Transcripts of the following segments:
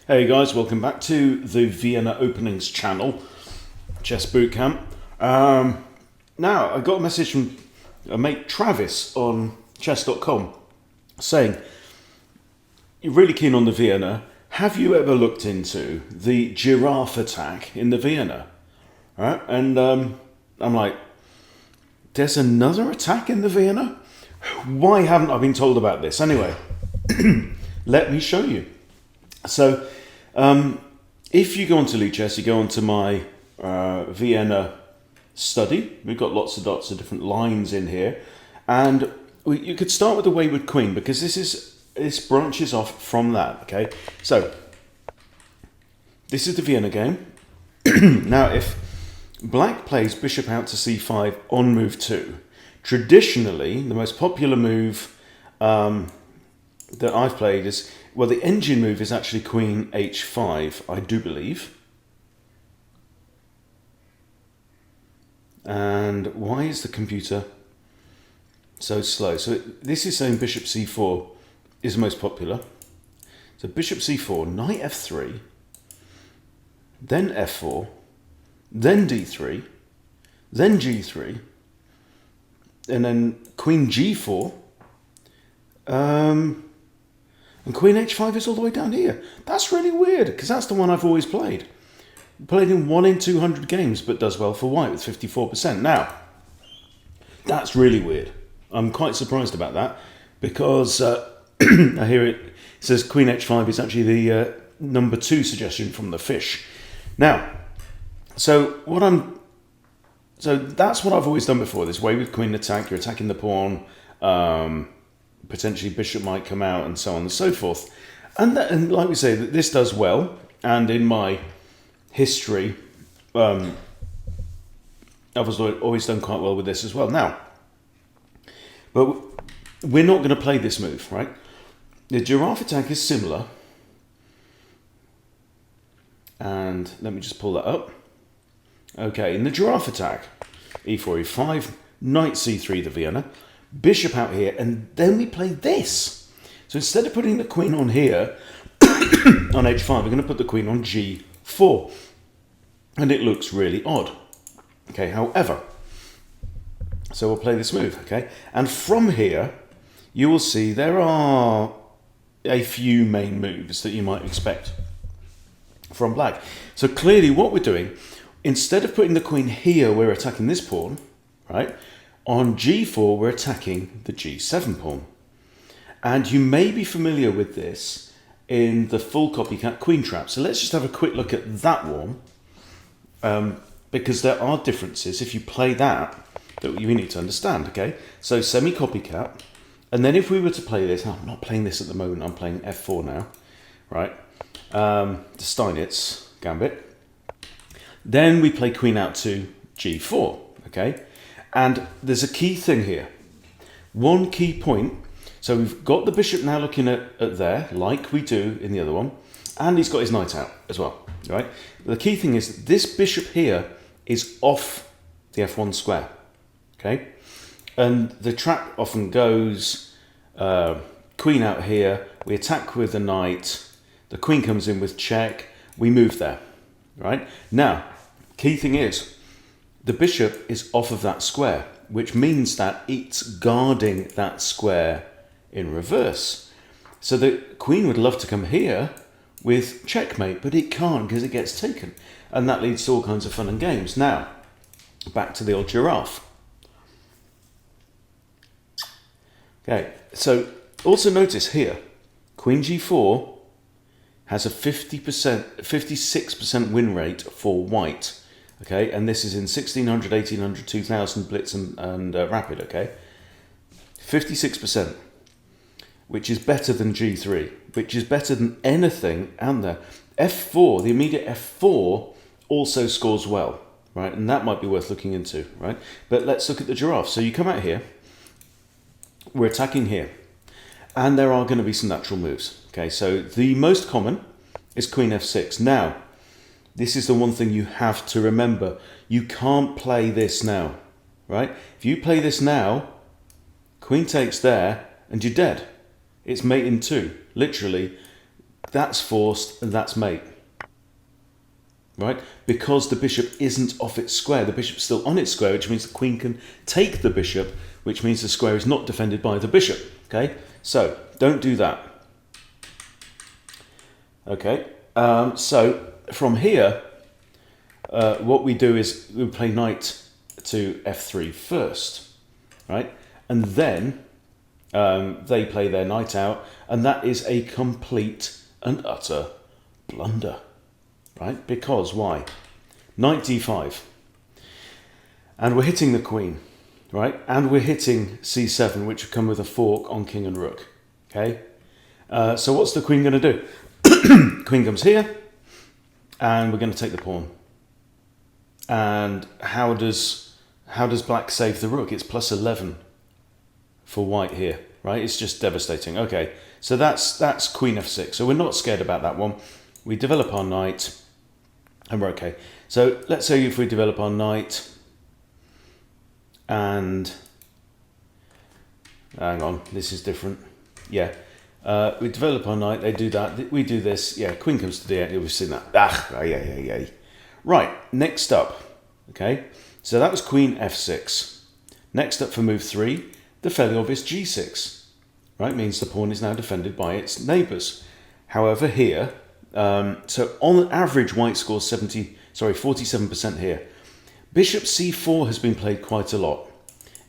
Hey guys, welcome back to the Vienna Openings channel, Chess Bootcamp. Now, I got a message from a mate Travis on chess.com saying, you're really keen on the Vienna. Have you ever looked into the Giraffe attack in the Vienna? Right? And I'm like, there's another attack in the Vienna? Why haven't I been told about this? Anyway, let me show you. So, if you go onto Lead Chess, you go onto my Vienna study. We've got lots of different lines in here, and you could start with the Wayward Queen because this branches off from that. Okay, so this is the Vienna game. Now, if Black plays Bishop out to C5 on move 2, traditionally the most popular move that I've played is, well, the engine move is actually Queen H5, I do believe. And why is the computer so slow? So this is saying Bishop C4 is the most popular. So Bishop C4, Knight F3, then F4, then D3, then G3, and then Queen G4. And Queen H5 is all the way down here. That's really weird, because that's the one I've always played. Played in 1 in 200 games, but does well for white with 54%. Now, that's really weird. I'm quite surprised about that, because I hear it says Queen H5 is actually the number 2 suggestion from the fish. Now, so that's what I've always done before. This way with Queen attack, you're attacking the pawn. Potentially Bishop might come out, and so on and so forth. And like we say, this does well. And in my history, I've always done quite well with this as well. Now, but we're not going to play this move, right? The Giraffe attack is similar. And let me just pull that up. Okay, in the Giraffe attack, E4, E5, Knight C3, the Vienna. Bishop out here, and then we play this. So instead of putting the queen on here, on H5, we're going to put the queen on G4. And it looks really odd. Okay, however, so we'll play this move, okay? And from here, you will see there are a few main moves that you might expect from Black. So clearly what we're doing, instead of putting the queen here, we're attacking this pawn, right? On G4, we're attacking the G7 pawn. And you may be familiar with this in the full copycat queen trap. So let's just have a quick look at that one, because there are differences if you play that you need to understand, okay? So semi-copycat, and then if we were to play this, I'm not playing this at the moment, I'm playing F4 now, right? The Steinitz gambit. Then we play queen out to G4, okay? And there's a key thing here. One key point. So we've got the bishop now looking at there, like we do in the other one. And he's got his knight out as well, right? The key thing is this bishop here is off the F1 square, okay? And the trap often goes queen out here. We attack with the knight. The queen comes in with check. We move there, right? Now, key thing is, the bishop is off of that square, which means that it's guarding that square in reverse. So the queen would love to come here with checkmate, but it can't because it gets taken. And that leads to all kinds of fun and games. Now, back to the old Giraffe. Okay, so also notice here, Queen G4 has a 56% win rate for white. Okay, and this is in 1600, 1800, 2000 blitz and rapid, okay? 56%, which is better than G3, which is better than anything out there. F4, the immediate F4 also scores well, right? And that might be worth looking into, right? But let's look at the Giraffe. So you come out here, we're attacking here, and there are going to be some natural moves. Okay, so the most common is Queen F6. Now, this is the one thing you have to remember. You can't play this now, right? If you play this now, queen takes there, and you're dead. It's mate in 2. Literally, that's forced, and that's mate. Right? Because the bishop isn't off its square. The bishop's still on its square, which means the queen can take the bishop, which means the square is not defended by the bishop. Okay? So, don't do that. Okay? So, from here, what we do is we play knight to f3 first. Right? And then they play their knight out, and that is a complete and utter blunder. Right? Because why? Knight d5. And we're hitting the queen. Right? And we're hitting c7, which would come with a fork on king and rook. Okay? So what's the queen going to do? Queen comes here, and we're going to take the pawn. And how does black save the rook? It's plus 11 for white here. Right? It's just devastating. Okay, so that's queen f6. So we're not scared about that one. We develop our knight, and we're okay. So let's say if we develop our knight, and hang on, this is different. Yeah, we develop our knight. They do that. We do this. Yeah, queen comes to d8. We've seen that. Yeah. Right. Next up. Okay. So that was queen f6. Next up for move 3, the fairly obvious g6. Right, means the pawn is now defended by its neighbours. However, here. So on average, white scores 47% here. Bishop c4 has been played quite a lot.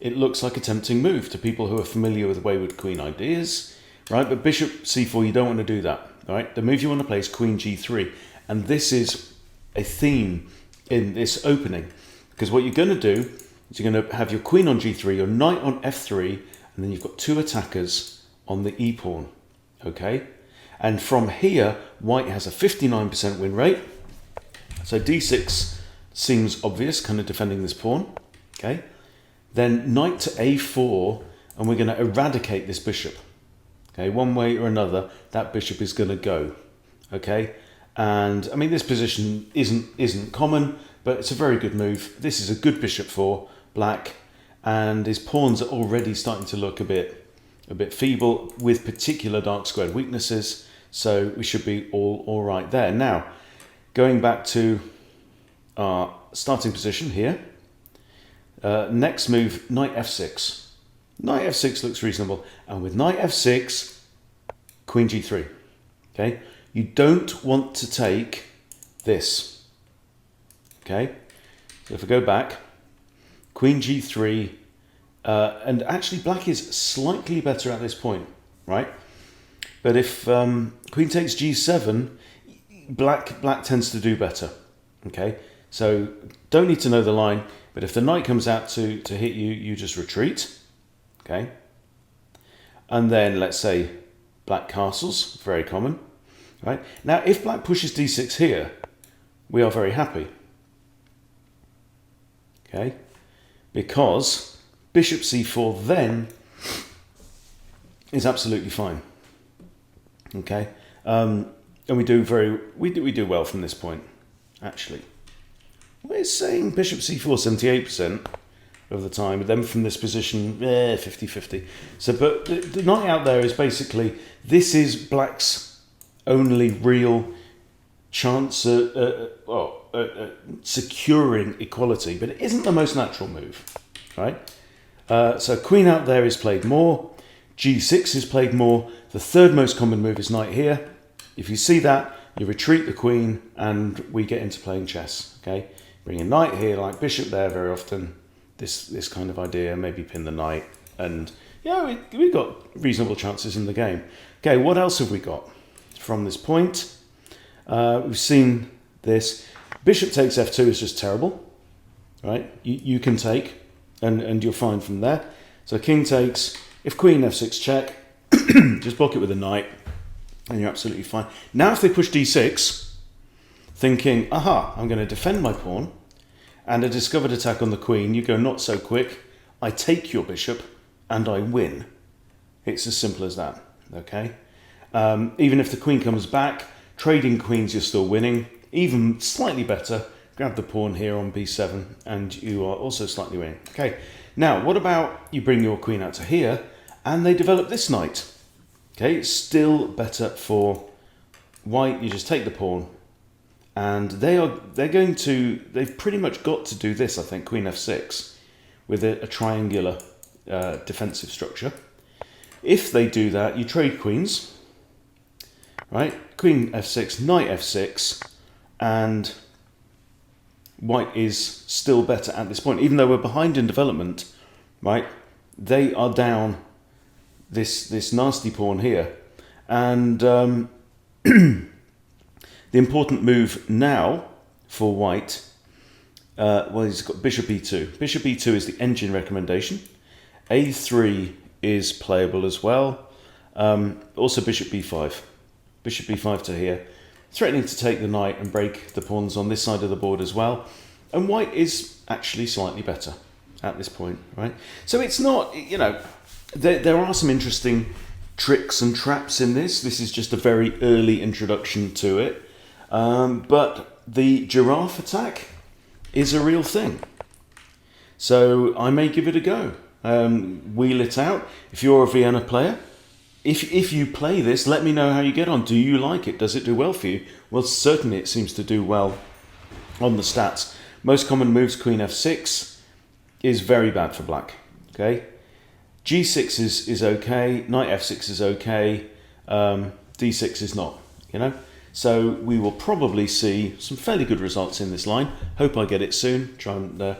It looks like a tempting move to people who are familiar with wayward queen ideas, right? But bishop c4, you don't want to do that, right? The move you want to play is queen g3, and this is a theme in this opening, because what you're going to do is you're going to have your queen on g3, your knight on f3, and then you've got two attackers on the e-pawn, okay? And from here, white has a 59% win rate. So d6 seems obvious, kind of defending this pawn. Okay. Then knight to a4, and we're going to eradicate this bishop. Okay, one way or another, that bishop is going to go. Okay. And I mean, this position isn't common, but it's a very good move. This is a good bishop for black, and his pawns are already starting to look a bit feeble with particular dark squared weaknesses. So we should be all right there. Now, going back to our starting position here. Next move, knight f6. Knight f6 looks reasonable. And with knight f6, queen g3. Okay? You don't want to take this. Okay? So if we go back, queen g3, and actually black is slightly better at this point, right? But if queen takes g7, black tends to do better. Okay, so don't need to know the line, but if the knight comes out to hit you, you just retreat. Okay, and then let's say black castles, very common. Right, now if black pushes d6 here, we are very happy. Okay, because bishop c4 then is absolutely fine. Okay, and we do well from this point. Actually, we're saying bishop c4 78% of the time, but then from this position 50-50. So, but the knight out there is basically, this is black's only real chance at securing equality, but it isn't the most natural move, right? So queen out there is played more, g6 is played more. The third most common move is knight here. If you see that, you retreat the queen, and we get into playing chess. Okay, bring a knight here, like bishop there very often. This kind of idea, maybe pin the knight, and yeah, we've got reasonable chances in the game. Okay, what else have we got from this point? We've seen this. Bishop takes f2 is just terrible, right? You can take, and you're fine from there. So king takes. If queen f6 check, just block it with a knight, and you're absolutely fine. Now if they push d6, thinking, aha, I'm going to defend my pawn, and a discovered attack on the queen, you go, not so quick, I take your bishop, and I win. It's as simple as that, okay? Even if the queen comes back, trading queens, you're still winning. Even slightly better, grab the pawn here on b7, and you are also slightly winning. Okay, now what about you bring your queen out to here, and they develop this knight? Okay, it's still better for white, you just take the pawn, and they've pretty much got to do this, I think, queen f6, with a triangular defensive structure. If they do that, you trade queens, right? Queen f6, knight f6, and white is still better at this point. Even though we're behind in development, right? They are down this nasty pawn here. And the important move now for white, well, he's got bishop e2. Bishop e2 is the engine recommendation. a3 is playable as well. Also bishop b5. Bishop b5 to here, threatening to take the knight and break the pawns on this side of the board as well. And white is actually slightly better at this point, right? So it's not, you know, there are some interesting tricks and traps in this. This is just a very early introduction to it. But the giraffe attack is a real thing. So I may give it a go. Wheel it out. If you're a Vienna player, if you play this, let me know how you get on. Do you like it? Does it do well for you? Well, certainly it seems to do well on the stats. Most common moves, queen f6 is very bad for black. Okay, g6 is okay, knight f6 is okay, d6 is not, you know. So we will probably see some fairly good results in this line. Hope I get it soon. Try and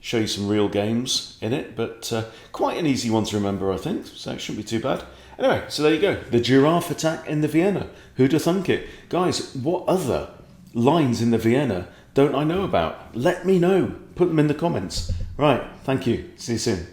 show you some real games in it, but quite an easy one to remember, I think, so it shouldn't be too bad. Anyway, so there you go. The giraffe attack in the Vienna. Who'd have thunk it? Guys, what other lines in the Vienna don't I know about? Let me know. Put them in the comments. Right, thank you. See you soon.